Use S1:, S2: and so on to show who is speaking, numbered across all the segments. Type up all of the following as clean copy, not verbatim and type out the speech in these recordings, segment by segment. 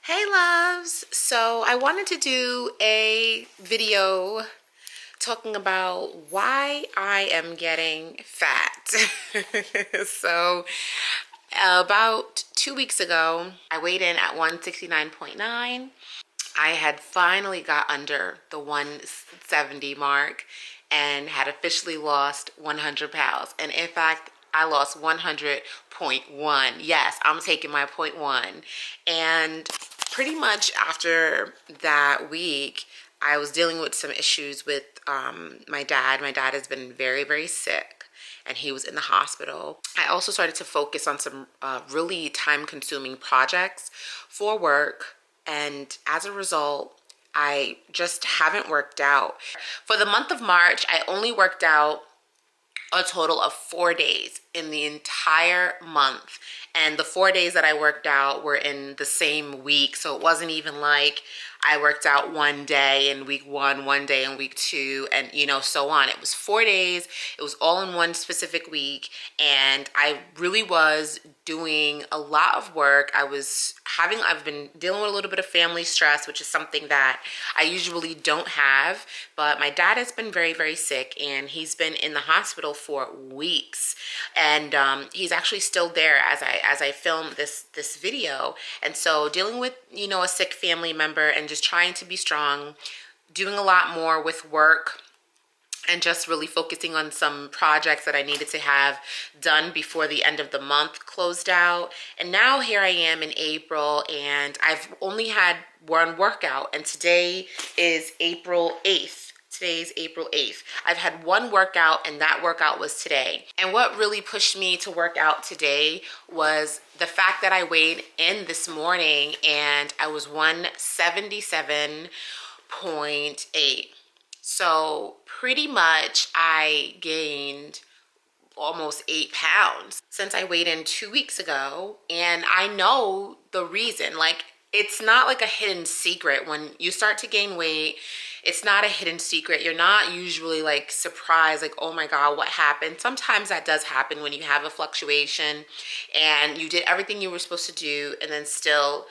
S1: Hey loves! So I wanted to do a video talking about why I am getting fat. So about 2 weeks ago, I weighed in at 169.9. I had finally got under the 170 mark and had officially lost 100 pounds. And in fact, I lost 100.1. Yes, I'm taking my point one. And pretty much after that week, I was dealing with some issues with my dad. My dad has been very, very sick and he was in the hospital. I also started to focus on some really time-consuming projects for work. And as a result, I just haven't worked out. For the month of March, I only worked out a total of 4 days in the entire month. And the 4 days that I worked out were in the same week. So it wasn't even like I worked out one day in week one day in week two, and so on. It was 4 days. It was all in one specific week. And I really was doing a lot of work. I've been dealing with a little bit of family stress, which is something that I usually don't have. But my dad has been very, very sick, and he's been in the hospital for weeks. And he's actually still there as I film this video. And so dealing with a sick family member and just trying to be strong, doing a lot more with work, and just really focusing on some projects that I needed to have done before the end of the month closed out. And now here I am in April, and I've only had one workout, and today is April 8th. Today's April 8th. I've had one workout, and that workout was today. And what really pushed me to work out today was the fact that I weighed in this morning and I was 177.8. So pretty much I gained almost 8 pounds since I weighed in 2 weeks ago. And I know the reason. Like, it's not like a hidden secret. When you start to gain weight, it's not a hidden secret. You're not usually like surprised, like, oh my God, what happened? Sometimes that does happen when you have a fluctuation and you did everything you were supposed to do, and then still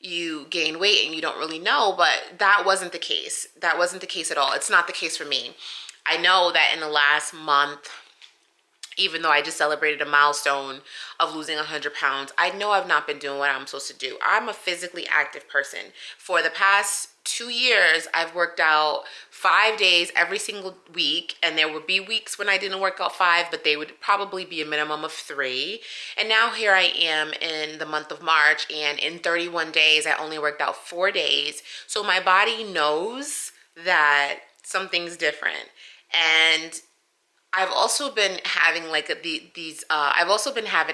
S1: you gain weight and you don't really know. But that wasn't the case. That wasn't the case at all. It's not the case for me. I know that in the last month, even though I just celebrated a milestone of losing 100 pounds, I know I've not been doing what I'm supposed to do. I'm a physically active person. For the past 2 years, I've worked out 5 days every single week, and there would be weeks when I didn't work out 5, but they would probably be a minimum of 3. And now here I am in the month of March, and in 31 days, I only worked out 4 days. So my body knows that something's different. And I've also been having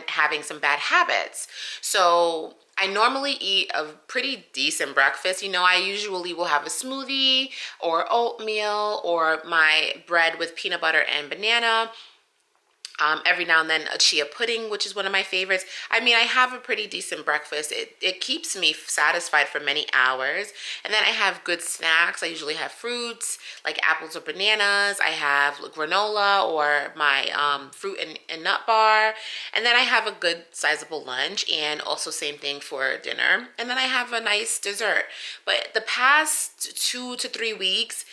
S1: having some bad habits. So I normally eat a pretty decent breakfast. I usually will have a smoothie or oatmeal or my bread with peanut butter and banana. Every now and then a chia pudding, which is one of my favorites. I mean, I have a pretty decent breakfast. It keeps me satisfied for many hours. And then I have good snacks. I usually have fruits like apples or bananas. I have granola or my fruit and nut bar. And then I have a good sizable lunch, and also same thing for dinner. And then I have a nice dessert. But the past 2 to 3 weeks,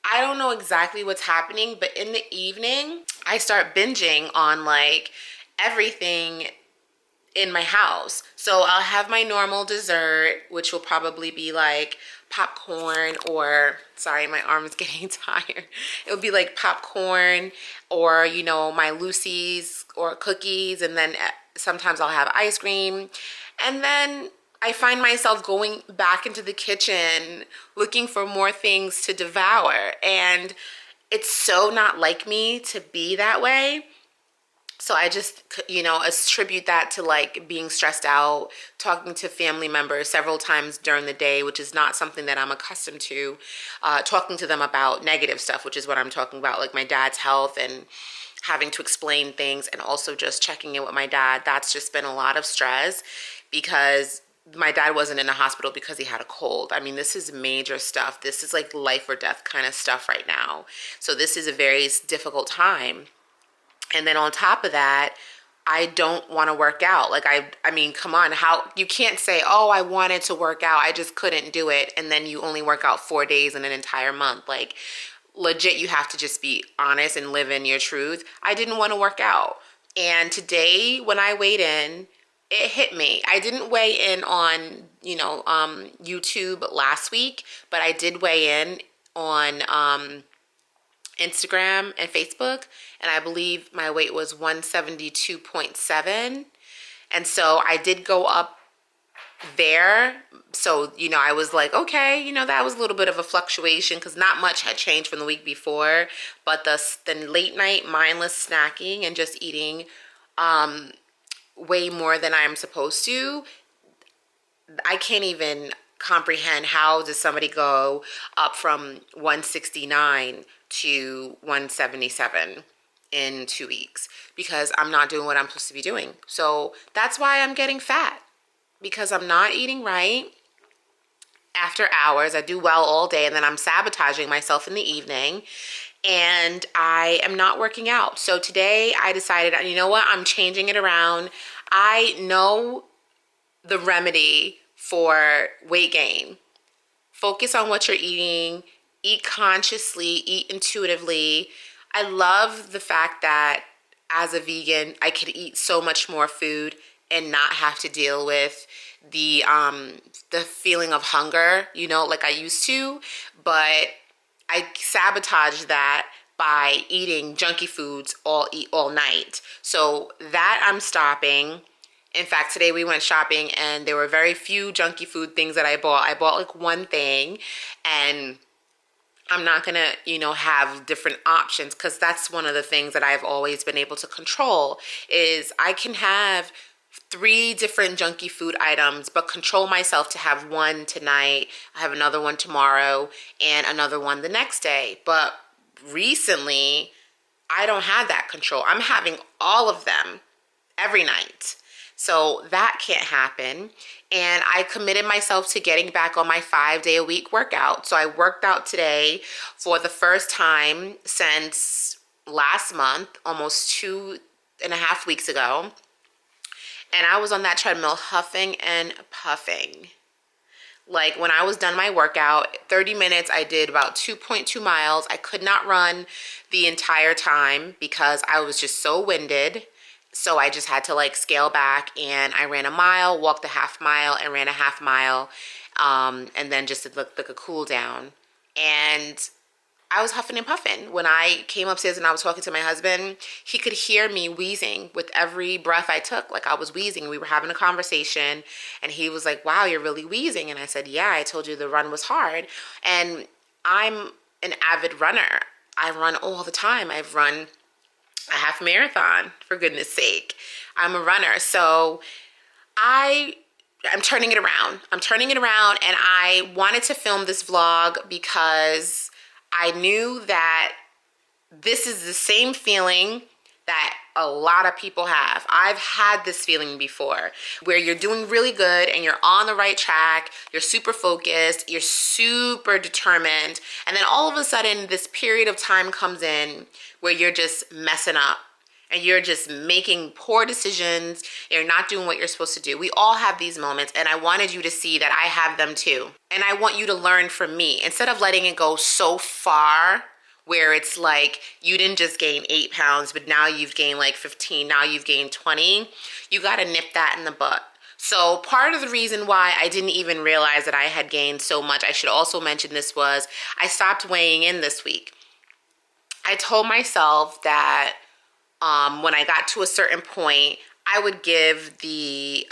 S1: I don't know exactly what's happening, but in the evening, I start binging on like everything in my house. So I'll have my normal dessert, which will probably be like popcorn, or sorry, my arm's getting tired. It would be like popcorn or, my Lucy's or cookies. And then sometimes I'll have ice cream. And then I find myself going back into the kitchen looking for more things to devour. And it's so not like me to be that way. So I just, attribute that to like being stressed out, talking to family members several times during the day, which is not something that I'm accustomed to, talking to them about negative stuff, which is what I'm talking about, like my dad's health and having to explain things, and also just checking in with my dad. That's just been a lot of stress because my dad wasn't in the hospital because he had a cold. I mean, this is major stuff. This is like life or death kind of stuff right now. So this is a very difficult time. And then on top of that, I don't want to work out. Like, I mean, come on, how, you can't say, oh, I wanted to work out, I just couldn't do it, and then you only work out 4 days in an entire month. Like, legit, you have to just be honest and live in your truth. I didn't want to work out. And today, when I weighed in, it hit me. I didn't weigh in on, YouTube last week, but I did weigh in on Instagram and Facebook, and I believe my weight was 172.7. And so I did go up there. So, I was like, okay, that was a little bit of a fluctuation because not much had changed from the week before. But the late night mindless snacking and just eating way more than I'm supposed to, I can't even comprehend how does somebody go up from 169 to 177 in 2 weeks, because I'm not doing what I'm supposed to be doing. So that's why I'm getting fat, because I'm not eating right after hours. I do well all day, and then I'm sabotaging myself in the evening, and I am not working out. So today I decided, you know what, I'm changing it around. I know the remedy for weight gain. Focus on what you're eating, eat consciously, eat intuitively. I love the fact that as a vegan, I could eat so much more food and not have to deal with the feeling of hunger, like I used to. But I sabotage that by eating junky foods all night. So that I'm stopping. In fact, today we went shopping and there were very few junky food things that I bought. I bought like one thing, and I'm not gonna, have different options, because that's one of the things that I've always been able to control, is I can have 3 different junky food items, but control myself to have one tonight, I have another one tomorrow, and another one the next day. But recently, I don't have that control. I'm having all of them every night. So that can't happen. And I committed myself to getting back on my 5-day-a-week workout. So I worked out today for the first time since last month, almost 2.5 weeks ago. And I was on that treadmill huffing and puffing. Like, when I was done my workout, 30 minutes, I did about 2.2 miles. I could not run the entire time because I was just so winded. So I just had to scale back, and I ran a mile, walked a half mile, and ran a half mile, and then just did like a cool down. And I was huffing and puffing. When I came upstairs and I was talking to my husband, he could hear me wheezing with every breath I took. Like, I was wheezing. We were having a conversation, and he was like, wow, you're really wheezing. And I said, yeah, I told you the run was hard. And I'm an avid runner. I run all the time. I've run a half marathon, for goodness sake. I'm a runner. So I'm turning it around. I'm turning it around, and I wanted to film this vlog because I knew that this is the same feeling that a lot of people have. I've had this feeling before, where you're doing really good and you're on the right track, you're super focused, you're super determined, and then all of a sudden this period of time comes in where you're just messing up and you're just making poor decisions, you're not doing what you're supposed to do. We all have these moments, and I wanted you to see that I have them too. And I want you to learn from me. Instead of letting it go so far where it's like you didn't just gain 8 pounds, but now you've gained like 15, now you've gained 20, you gotta nip that in the butt. So part of the reason why I didn't even realize that I had gained so much, I should also mention this, was I stopped weighing in this week. I told myself that when I got to a certain point, I would give the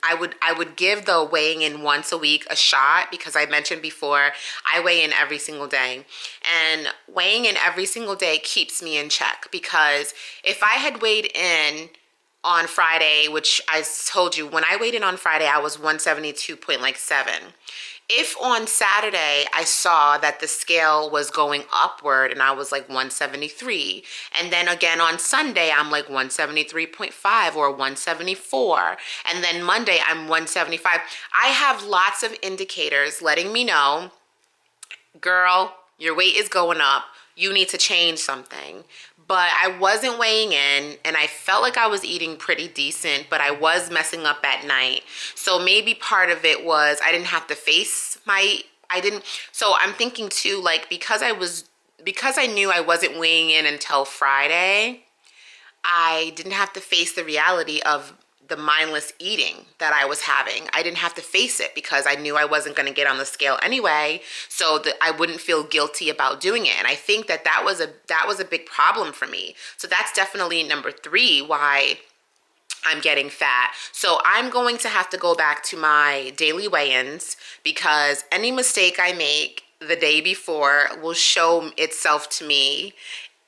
S1: I would give the weighing in once a week a shot, because I mentioned before, I weigh in every single day. And weighing in every single day keeps me in check, because if I had weighed in on Friday, which I told you, when I weighed in on Friday, I was 172.7. If on Saturday I saw that the scale was going upward and I was like 173, and then again on Sunday I'm like 173.5 or 174, and then Monday I'm 175, I have lots of indicators letting me know, girl, your weight is going up, you need to change something. but I wasn't weighing in, and I felt like I was eating pretty decent, but I was messing up at night. So maybe part of it was I didn't have to face so I'm thinking too, like, because I knew I wasn't weighing in until Friday, I didn't have to face the reality of the mindless eating that I was having. I didn't have to face it because I knew I wasn't going to get on the scale anyway, so that I wouldn't feel guilty about doing it. And I think that was a big problem for me. So that's definitely number 3 why I'm getting fat. So I'm going to have to go back to my daily weigh-ins, because any mistake I make the day before will show itself to me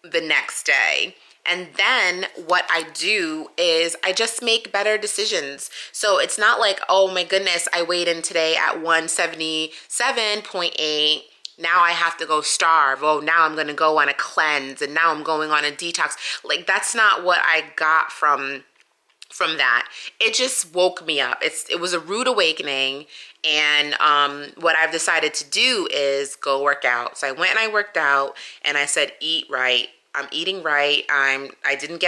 S1: the next day. And then what I do is I just make better decisions. So it's not like, oh my goodness, I weighed in today at 177.8. Now I have to go starve. Oh, now I'm going to go on a cleanse, and now I'm going on a detox. Like, that's not what I got from that. It just woke me up. It was a rude awakening. And what I've decided to do is go work out. So I went and I worked out, and I said, eat right. I'm eating right. I didn't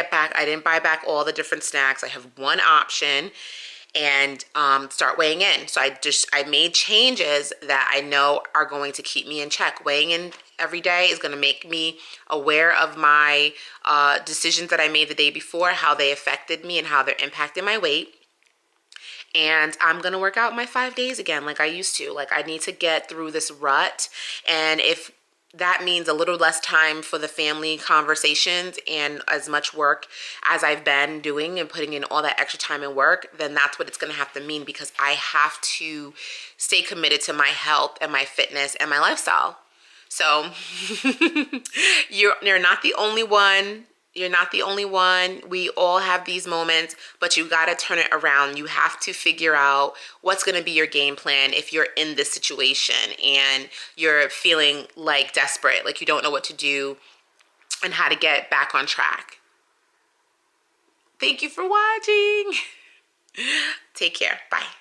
S1: buy back all the different snacks. I have one option, and start weighing in. So I made changes that I know are going to keep me in check. Weighing in every day is going to make me aware of my decisions that I made the day before, how they affected me and how they're impacting my weight. And I'm going to work out my 5 days again like I used to. Like, I need to get through this rut. And if that means a little less time for the family conversations and as much work as I've been doing and putting in all that extra time and work, then that's what it's going to have to mean, because I have to stay committed to my health and my fitness and my lifestyle. So you're not the only one. You're not the only one. We all have these moments, but you got to turn it around. You have to figure out what's going to be your game plan if you're in this situation and you're feeling like desperate, like you don't know what to do and how to get back on track. Thank you for watching. Take care. Bye.